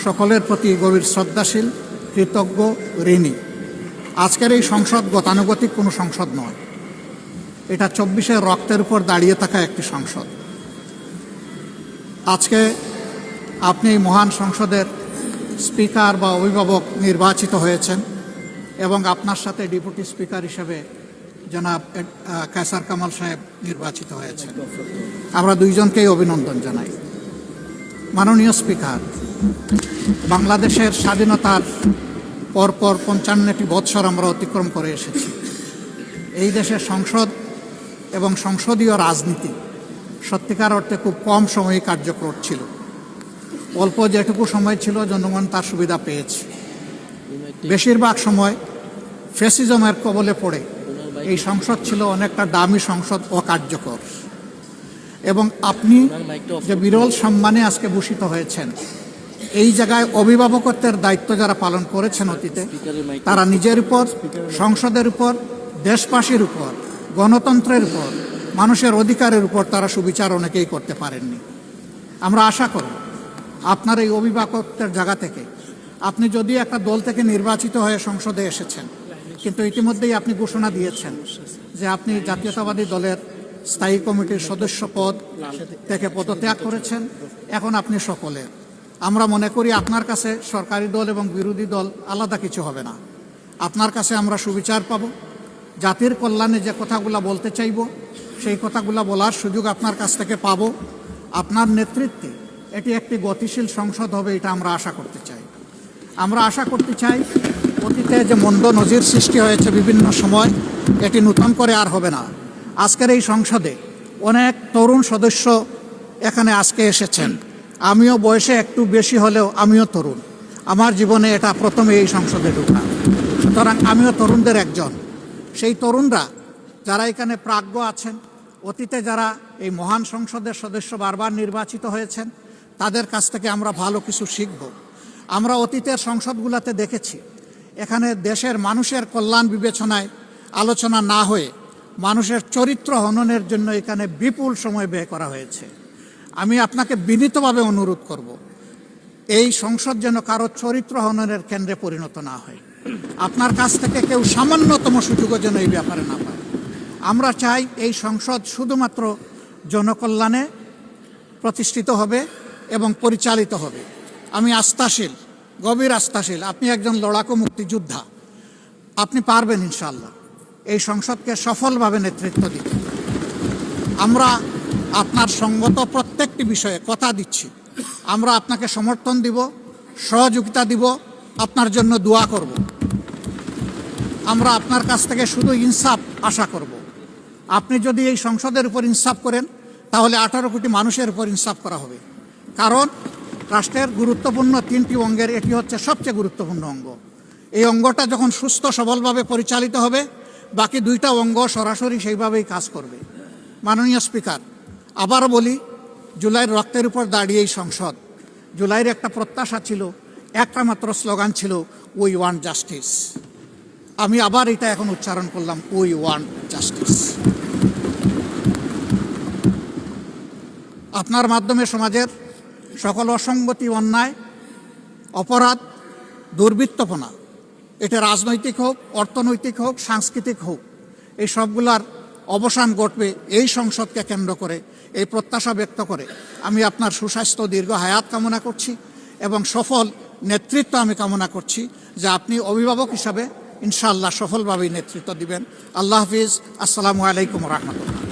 সকলের প্রতি গভীর শ্রদ্ধাশীল, কৃতজ্ঞ, ঋণী। আজকের এই সংসদ গতানুগতিক কোনো সংসদ নয়, এটা 24-এর রক্তের উপর দাঁড়িয়ে থাকা একটি সংসদ। আজকে আপনি এই মহান সংসদের স্পিকার বা অভিভাবক নির্বাচিত হয়েছেন এবং আপনার সাথে ডেপুটি স্পিকার হিসেবে জনাব কায়সার কামাল সাহেব নির্বাচিত হয়েছেন। আমরা দুইজনকেই অভিনন্দন জানাই। মাননীয় স্পিকার, বাংলাদেশের স্বাধীনতার পরপর 55টি বৎসর আমরা অতিক্রম করে এসেছি। এই দেশের সংসদ এবং সংসদীয় রাজনীতি সত্যিকার অর্থে খুব কম সময়ে কার্যকর ছিল। অল্প যেটুকু সময় ছিল জনগণ তার সুবিধা পেয়েছে। বেশিরভাগ সময় ফ্যাসিজমের কবলে পড়ে এই সংসদ ছিল অনেকটা দামি সংসদ, অকার্যকর। এবং আপনি যে বিরল সম্মানে আজকে ভূষিত হয়েছেন, এই জায়গায় অভিভাবকত্বের দায়িত্ব যারা পালন করেছেন অতীতে, তারা নিজের উপর, সংসদের উপর, দেশবাসীর উপর, গণতন্ত্রের উপর, মানুষের অধিকারের উপর তারা সুবিচার অনেকেই করতে পারেননি। আমরা আশা করব আপনার এই অভিভাবকত্বের জায়গা থেকে, আপনি যদি একটা দল থেকে নির্বাচিত হয়ে সংসদে এসেছেন, কিন্তু ইতিমধ্যেই আপনি ঘোষণা দিয়েছেন যে আপনি জাতীয়তাবাদী দলের স্থায়ী কমিটির সদস্য পদ থেকে পদত্যাগ করেছেন। এখন আপনি সকলের, আমরা মনে করি আপনার কাছে সরকারি দল এবং বিরোধী দল আলাদা কিছু হবে না। আপনার কাছে আমরা সুবিচার পাব, জাতির কল্যাণে যে কথাগুলো বলতে চাইব সেই কথাগুলো বলার সুযোগ আপনার কাছ থেকে পাব। আপনার নেতৃত্বে এটি একটি গতিশীল সংসদ হবে, এটা আমরা আশা করতে চাই। আমরা আশা করতে চাই অতীতে যে মন্দ নজির সৃষ্টি হয়েছে বিভিন্ন সময়, এটি নতুন করে আর হবে না। আজকের এই সংসদে অনেক তরুণ সদস্য এখানে আজকে এসেছেন। আমিও বয়সে একটু বেশি হলেও আমিও তরুণ। আমার জীবনে এটা প্রথমে এই সংসদে ঢোকা, সুতরাং আমিও তরুণদের একজন। সেই তরুণরা যারা এখানে প্রাজ্ঞ আছেন, অতীতে যারা এই মহান সংসদের সদস্য বারবার নির্বাচিত হয়েছেন, তাদের কাছ থেকে আমরা ভালো কিছু শিখব। আমরা অতীতের সংসদগুলোতে দেখেছি, এখানে দেশের মানুষের কল্যাণ বিবেচনায় আলোচনা না হয়ে মানুষের চরিত্র হননের জন্য এখানে বিপুল সময় ব্যয় করা হয়েছে। আমি আপনাকে বিনীতভাবে অনুরোধ করব, এই সংসদ যেন কারো চরিত্র হননের কেন্দ্রে পরিণত না হয়। আপনার কাছ থেকে কেউ সামান্যতম সুযোগও যেন এই ব্যাপারে না পায়। আমরা চাই এই সংসদ শুধুমাত্র জনকল্যাণে প্রতিষ্ঠিত হবে এবং পরিচালিত হবে। আমি আস্থাশীল, গভীর আস্থাশীল, আপনি একজন লড়াকু মুক্তিযোদ্ধা, আপনি পারবেন ইনশাআল্লাহ এই সংসদকে সফলভাবে নেতৃত্ব দিতে। আমরা আপনার সঙ্গত প্রত্যেকটি বিষয়ে কথা দিচ্ছি, আমরা আপনাকে সমর্থন দিব, সহযোগিতা দিব, আপনার জন্য দোয়া করব। আমরা আপনার কাছ থেকে শুধু ইনসাফ আশা করব। আপনি যদি এই সংসদের উপর ইনসাফ করেন, তাহলে 18 কোটি মানুষের উপর ইনসাফ করা হবে। কারণ রাষ্ট্রের গুরুত্বপূর্ণ 3টি অঙ্গের এটি হচ্ছে সবচেয়ে গুরুত্বপূর্ণ অঙ্গ। এই অঙ্গটা যখন সুস্থ সবলভাবে পরিচালিত হবে, বাকি 2টা অঙ্গ সরাসরি সেইভাবেই কাজ করবে। মাননীয় স্পিকার, আবারও বলি, জুলাইয়ের রক্তের উপর দাঁড়িয়ে এই সংসদ, জুলাইয়ের একটা প্রত্যাশা ছিল, একটা মাত্র স্লোগান ছিল, উই ওয়ান্ট জাস্টিস। আমি আবার এটা এখন উচ্চারণ করলাম, উই ওয়ান্ট জাস্টিস। আপনার মাধ্যমে সমাজের সকল অসঙ্গতি, অন্যায়, অপরাধ, দুর্বৃত্তপনা, এটা রাজনৈতিক হোক, অর্থনৈতিক হোক, সাংস্কৃতিক হোক, এই সবগুলার অবসান ঘটবে এই সংসদকে কেন্দ্র করে। এই প্রত্যাশা ব্যক্ত করে আমি আপনার সুস্বাস্থ্য, দীর্ঘ হায়াত কামনা করছি এবং সফল নেতৃত্ব আমি কামনা করছি, যে আপনি অভিভাবক হিসাবে ইনশাআল্লাহ সফলভাবেই নেতৃত্ব দিবেন। আল্লাহ হাফিজ। আসসালামু আলাইকুম রহমতুল্লাহ।